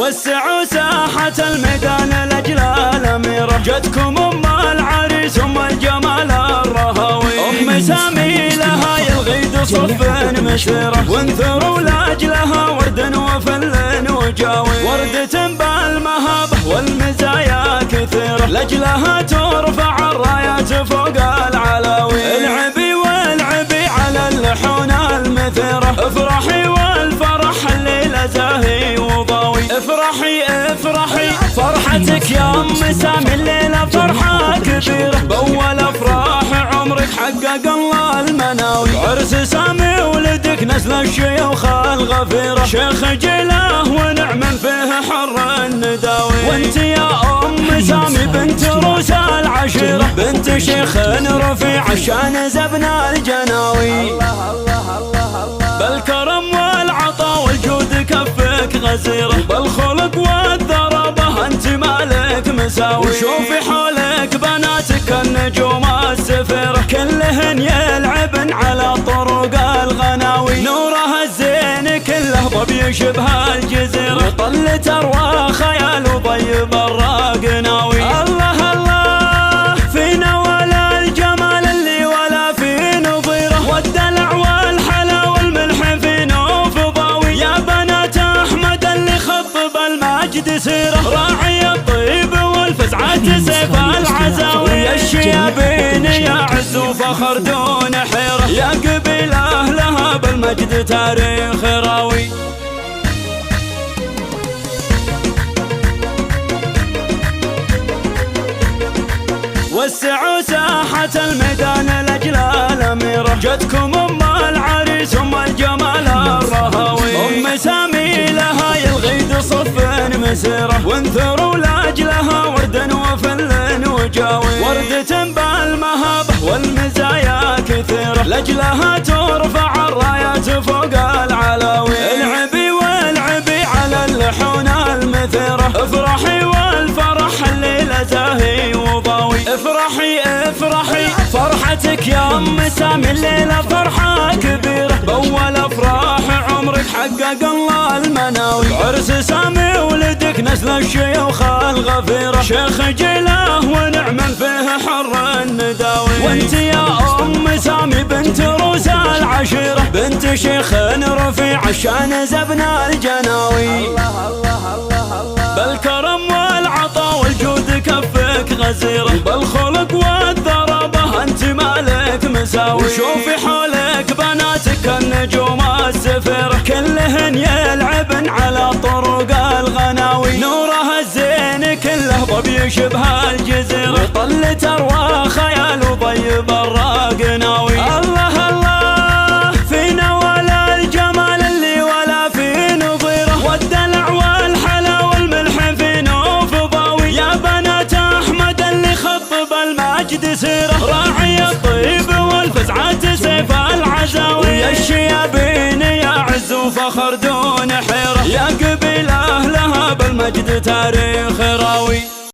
وسعوا ساحة الميدان لأجل الأميرة، جتكم أم العريس أم الجمال الرهاوي، أم سامي لها الغيد صف مسيرة، وانثروا لأجلها ورد وفل وجاوي، وردة بالمهابة والمزايا كثيرة، لأجلها ترفع الرايات فوق العلاوي، العبي والعبي على اللحون المثيرة، افرحي والفرح الليلة زاهي وضاوي، افرحي افرحي فرحتك يا أم سامي الليلة فرحة كبيرة، بأول أفراح عمرك حقق الله المناوي، عرس سامي ولدك نسل الشيوخ الغفيرة، شيخ جله ونعم فيه حر النداوي، وانت يا أم سامي بنت روس العشيرة، بنت شيخ رفيع عشان زبنا الجناوي، بالكرم والعطا والجود كفك غزيرة، بالخلق والذرابة انت مالك مساوي، وشوفي حولك بناتك النجوم السفيرة، كلهن يلعبن على طرق الغناوي، نورها الزين كله ضب يشبه الجزيرة، وطل تروى خيال وضيب الراق ناوي، الله الله فينا ولا الجمال اللي ولا في نظيره، والدلع والحلا والملح في نوف ضاوي، يا بنات أحمد اللي خطب المجد سيره، راعي الطيب والفزعة سيف العزاوي، يا الشيابين يا عز وفخر دون حيرة، يا قبيل أهلها بالمجد تاريخ راوي، وسعوا ساحة الميدان لأجل الأميرة، جتكم أم العريس أم الجمال الرهاوي، أم سامي لها الغيد صف مسيرة، وانثروا لأجلها ورد وفل وجاوي، وردة بالمهابة والمزايا كثيرة، لأجلها ترفع الرايات فوق العلاوي، العبي والعبي على اللحون المثيرة، افرحي والفرح الليلة زاهي وضاوي، افرحي افرحي فرحتك يا أم سامي الليلة فرحة كبيرة، بأول أفراح عمرك حقق الله المناوي، عرس سامي ولدك نسل الشيوخ الغفيرة، شيخ جله ونعم فيه حر النداوي، وانت يا أم سامي بنت روس العشيرة، بنت شيخ رفيع عشان زبنا الجناوي، بالكرم والعطا والجود كفك غزيرة، بالخلق والذرابة انت مالك مساوي، وشوفي حولك بناتك النجوم السفيرة، كلهن يلعبن على طرق الغناوي، نورها الزين كله ضب يشبه الجزيرة، وطل تروى خيال وضيب الراق ناوي، الله الله فينا ولا الجمال اللي ولا في نظيره، والدلع والحلا والملح في نوف ضاوي، يا بنات أحمد اللي خطب المجد سيره، راعي الطيب والفزعة سيف العزاوي، يا الشيابين يا عز وفخر دون حيرة، يا قبيل أهلها بالمجد تاريخ راوي.